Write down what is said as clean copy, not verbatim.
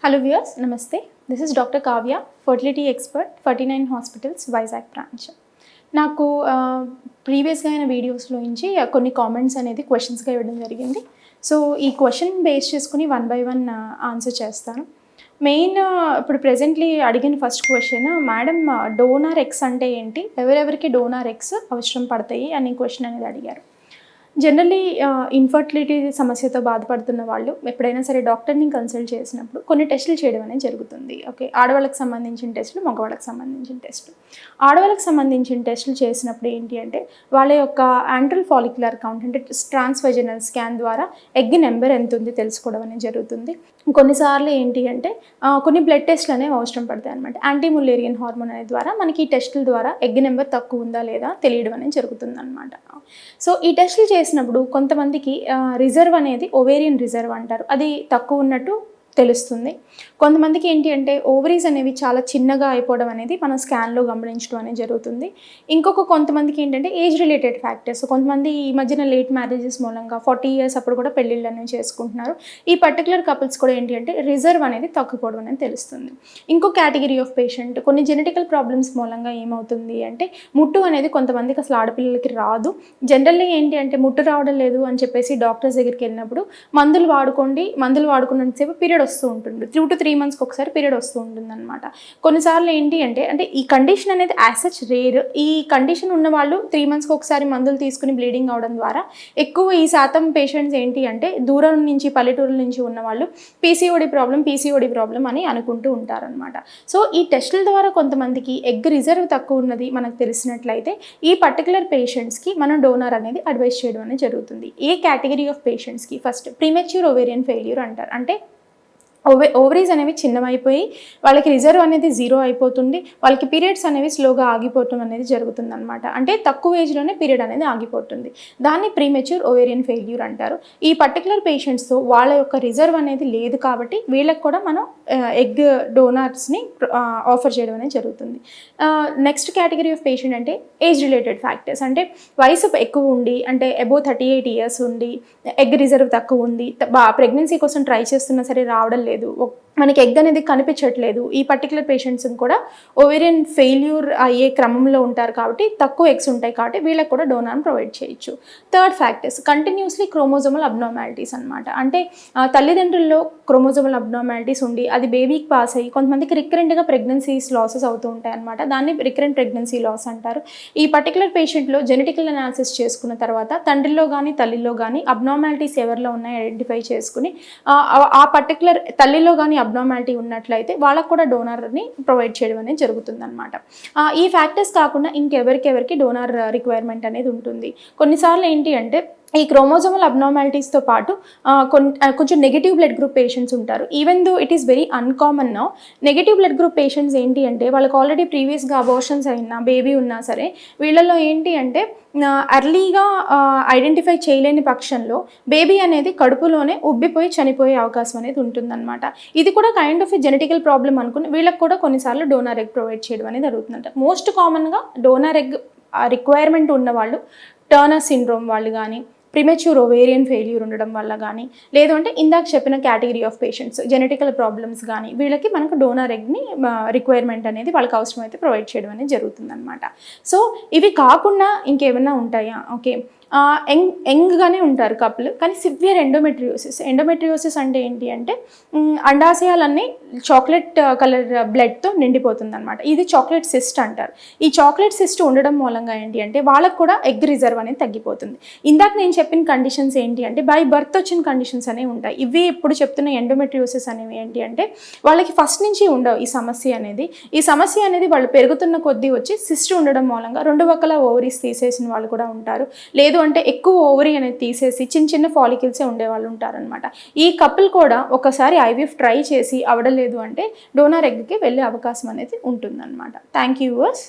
Hello viewers, Namaste. This is Dr. Kavya, fertility expert, 49 Hospitals, Vizag branch. నాకు ప్రీవియస్గా అయిన వీడియోస్లో నుంచి కొన్ని కామెంట్స్ అనేది క్వశ్చన్స్గా ఇవ్వడం జరిగింది. సో ఈ క్వశ్చన్ బేస్ చేసుకుని వన్ బై వన్ ఆన్సర్ చేస్తాను. మెయిన్ ఇప్పుడు ప్రెజెంట్లీ అడిగిన first question, madam donor eggs అంటే ఏంటి, ఎవరెవరికి డోనార్ ఎగ్స్ అవసరం పడతాయి అని క్వశ్చన్ అనేది అడిగారు. జనరల్లీ ఇన్ఫర్టిలిటీ సమస్యతో బాధపడుతున్న వాళ్ళు ఎప్పుడైనా సరే డాక్టర్ని కన్సల్ట్ చేసినప్పుడు కొన్ని టెస్టులు చేయడం అనేది జరుగుతుంది. ఓకే, ఆడవాళ్ళకి సంబంధించిన టెస్టులు, మగవాళ్ళకి సంబంధించిన టెస్టులు. ఆడవాళ్ళకి సంబంధించిన టెస్టులు చేసినప్పుడు ఏంటి అంటే వాళ్ళ యొక్క యాంట్రల్ ఫాలిక్యులర్ కౌంట్ అంటే ట్రాన్స్వెజనల్ స్కాన్ ద్వారా ఎగ్ నెంబర్ ఎంత ఉంది తెలుసుకోవడం అనేది జరుగుతుంది. కొన్నిసార్లు ఏంటి అంటే కొన్ని బ్లడ్ టెస్ట్లు అనేవి అవసరం పడతాయి అనమాట. యాంటీములేరియన్ హార్మోన్ అనే ద్వారా మనకి ఈ టెస్టుల ద్వారా ఎగ్ నెంబర్ తక్కువ ఉందా లేదా తెలియడం అనేది జరుగుతుంది అనమాట. సో ఈ టెస్టులు చేసినప్పుడు కొంతమందికి రిజర్వ్ అనేది ఓవేరియన్ రిజర్వ్ అంటారు, అది తక్కువ ఉన్నట్టు తెలుస్తుంది. కొంతమందికి ఏంటి అంటే ఓవరీస్ అనేవి చాలా చిన్నగా అయిపోవడం అనేది మనం స్కాన్లో గమనించడం అనేది జరుగుతుంది. కొంతమందికి ఏంటంటే ఏజ్ రిలేటెడ్ ఫ్యాక్టర్స్, కొంతమంది ఈ మధ్యన లేట్ మ్యారేజెస్ మూలంగా 40 years అప్పుడు కూడా పెళ్ళిళ్ళు అనేవి చేసుకుంటున్నారు. ఈ పర్టికులర్ కపుల్స్ కూడా ఏంటి అంటే రిజర్వ్ అనేది తగ్గిపోవడం అనేది తెలుస్తుంది. ఇంకో కేటగిరీ ఆఫ్ పేషెంట్ కొన్ని జెనెటికల్ ప్రాబ్లమ్స్ మూలంగా ఏమవుతుంది అంటే ముట్టు అనేది కొంతమందికి అసలు ఆడపిల్లలకి రాదు. జనరల్లీ ఏంటి అంటే ముట్టు రావడం లేదు అని చెప్పేసి డాక్టర్స్ దగ్గరికి వెళ్ళినప్పుడు మందులు వాడుకున్నంతసేపు పీరియడ్ వస్తూ ఉంటుంది. 2 to 3 months ఒకసారి పీరియడ్ వస్తూ ఉంటుంది అనమాట. కొన్నిసార్లు ఏంటి అంటే ఈ కండిషన్ అనేది యాజ్ సచ్ రేర్. ఈ కండిషన్ ఉన్న వాళ్ళు 3 months ఒకసారి మందులు తీసుకుని బ్లీడింగ్ అవడం ద్వారా ఎక్కువ ఈ శాతం పేషెంట్స్ ఏంటి అంటే దూరం నుంచి పల్లెటూరుల నుంచి ఉన్న వాళ్ళు పీసీఓడి ప్రాబ్లం అని అనుకుంటూ ఉంటారనమాట. సో ఈ టెస్టుల ద్వారా కొంతమందికి ఎగ్ రిజర్వ్ తక్కువ ఉన్నది మనకు తెలిసినట్లయితే ఈ పర్టికులర్ పేషెంట్స్కి మనం డోనార్ అనేది అడ్వైస్ చేయడం అనేది జరుగుతుంది. ఏ కేటగిరీ ఆఫ్ పేషెంట్స్కి ఫస్ట్ ప్రీమెచ్యూర్ ఓవేరియన్ ఫెయిల్యూర్ అంటారు. అంటే ఓవరీస్ అనేవి చిన్నవైపోయి వాళ్ళకి రిజర్వ్ అనేది 0 అయిపోతుంది, వాళ్ళకి పీరియడ్స్ అనేవి స్లోగా ఆగిపోవటం అనేది జరుగుతుంది అనమాట. అంటే తక్కువ ఏజ్లోనే పీరియడ్ అనేది ఆగిపోతుంది. దాన్ని ప్రీమెచ్యూర్ ఓవేరియన్ ఫెయిల్యూర్ అంటారు. ఈ పర్టికులర్ పేషెంట్స్తో వాళ్ళ యొక్క రిజర్వ్ అనేది లేదు కాబట్టి వీళ్ళకి కూడా మనం ఎగ్ డోనార్స్ని ఆఫర్ చేయడం అనేది జరుగుతుంది. నెక్స్ట్ కేటగిరీ ఆఫ్ పేషెంట్ అంటే ఏజ్ రిలేటెడ్ ఫ్యాక్టర్స్, అంటే వయసు ఎక్కువ ఉండి అంటే అబోవ్ 38 years ఉండి ఎగ్ రిజర్వ్ తక్కువ ఉంది, ప్రెగ్నెన్సీ కోసం ట్రై చేస్తున్నా సరే రావడం లేదు, మనకి ఎగ్ అనేది కనిపించట్లేదు, ఈ పర్టికులర్ పేషెంట్స్ని కూడా ఓవేరియన్ ఫెయిల్యూర్ అయ్యే క్రమంలో ఉంటారు కాబట్టి తక్కువ ఎగ్స్ ఉంటాయి కాబట్టి వీళ్ళకి కూడా డోనార్ని ప్రొవైడ్ చేయొచ్చు. Third factors continuously chromosomal abnormalities అనమాట. అంటే తల్లిదండ్రుల్లో క్రోమోజోమల్ అబ్నార్మాలిటీస్ ఉండి అది బేబీకి పాస్ అయ్యి కొంతమందికి రికరెంట్గా ప్రెగ్నెన్సీస్ లాసెస్ అవుతూ ఉంటాయి అనమాట. దాన్ని రికరెంట్ ప్రెగ్నెన్సీ లాస్ అంటారు. ఈ పర్టికులర్ పేషెంట్లో జెనెటికల్ అనాలిసిస్ చేసుకున్న తర్వాత తండ్రిలో కానీ తల్లిలో కానీ అబ్నార్మాలిటీస్ ఎవరిలో ఉన్నాయో ఐడెంటిఫై చేసుకుని ఆ పర్టికులర్ తల్లిలో కానీ అబ్నార్మాలిటీ ఉన్నట్లయితే వాళ్ళకు కూడా డోనార్ని ప్రొవైడ్ చేయడం అనేది జరుగుతుందన్నమాట. ఈ ఫ్యాక్టర్స్ కాకుండా ఇంకెవరికి డోనార్ రిక్వైర్మెంట్ అనేది ఉంటుంది. కొన్నిసార్లు ఏంటి అంటే ఈ క్రోమోజోమల్ అబ్నార్మాలిటీస్తో పాటు కొంచెం నెగిటివ్ బ్లడ్ గ్రూప్ పేషెంట్స్ ఉంటారు. Even though it is very uncommon now. Negative blood group patients ఏంటి అంటే వాళ్ళకి ఆల్రెడీ ప్రీవియస్గా అబార్షన్స్ అయినా బేబీ ఉన్నా సరే వీళ్ళలో ఏంటి అంటే అర్లీగా ఐడెంటిఫై చేయలేని పక్షంలో బేబీ అనేది కడుపులోనే ఉబ్బిపోయి చనిపోయే అవకాశం అనేది ఉంటుందన్నమాట. ఇది కూడా కైండ్ ఆఫ్ జెనెటికల్ ప్రాబ్లం అనుకుని వీళ్ళకి కూడా కొన్నిసార్లు డోనార్ ఎగ్ ప్రొవైడ్ చేయడం అనేది జరుగుతుందంట. మోస్ట్ కామన్గా డోనార్ ఎగ్ రిక్వైర్మెంట్ ఉన్న వాళ్ళు టర్నర్ సిండ్రోమ్ వాళ్ళు కానీ, ప్రిమెచ్యూర్ ఓవేరియన్ ఫెయిల్యూర్ ఉండడం వల్ల కానీ, లేదు అంటే ఇందాక చెప్పిన category of patients genetical problems కానీ వీళ్ళకి మనకు డోనార్ ఎగ్ని రిక్వైర్మెంట్ అనేది వాళ్ళకి అవసరమైతే ప్రొవైడ్ చేయడం అనేది జరుగుతుందన్నమాట. సో ఇవి కాకుండా ఇంకేమైనా ఉంటాయా? ఓకే, యంగ్గానే ఉంటారు కపుల్ కానీ సివియర్ ఎండోమెట్రియోసిస్ అంటే ఏంటి అంటే అండాశయాలన్నీ చాక్లెట్ కలర్ బ్లడ్తో నిండిపోతుంది అనమాట. ఇది చాక్లెట్ సిస్ట్ అంటారు. ఈ చాక్లెట్ సిస్ట్ ఉండడం మూలంగా ఏంటి అంటే వాళ్ళకు కూడా ఎగ్ రిజర్వ్ అనేది తగ్గిపోతుంది. ఇందాక నేను చెప్పిన కండిషన్స్ ఏంటి అంటే బై బర్త్ వచ్చిన కండిషన్స్ అనేవి ఉంటాయి. ఇవి ఇప్పుడు చెప్తున్న ఎండోమెట్రియోసిస్ అనేవి ఏంటి అంటే వాళ్ళకి ఫస్ట్ నుంచి ఉండవు ఈ సమస్య అనేది వాళ్ళు పెరుగుతున్న కొద్దీ వచ్చి సిస్ట్ ఉండడం మూలంగా 2 పక్కల ఓవరీస్ తీసేసిన వాళ్ళు కూడా ఉంటారు. లేదు అంటే ఎక్కువ ఓవరీ అనేది తీసేసి చిన్న ఫాలికల్సే ఉండేవాళ్ళు ఉంటారనమాట. ఈ కపుల్ కూడా ఒకసారి ఐవీఎఫ్ ట్రై చేసి అవడలేదు అంటే డోనార్ ఎగ్కి వెళ్ళే అవకాశం అనేది ఉంటుందన్నమాట. Thank you viewers.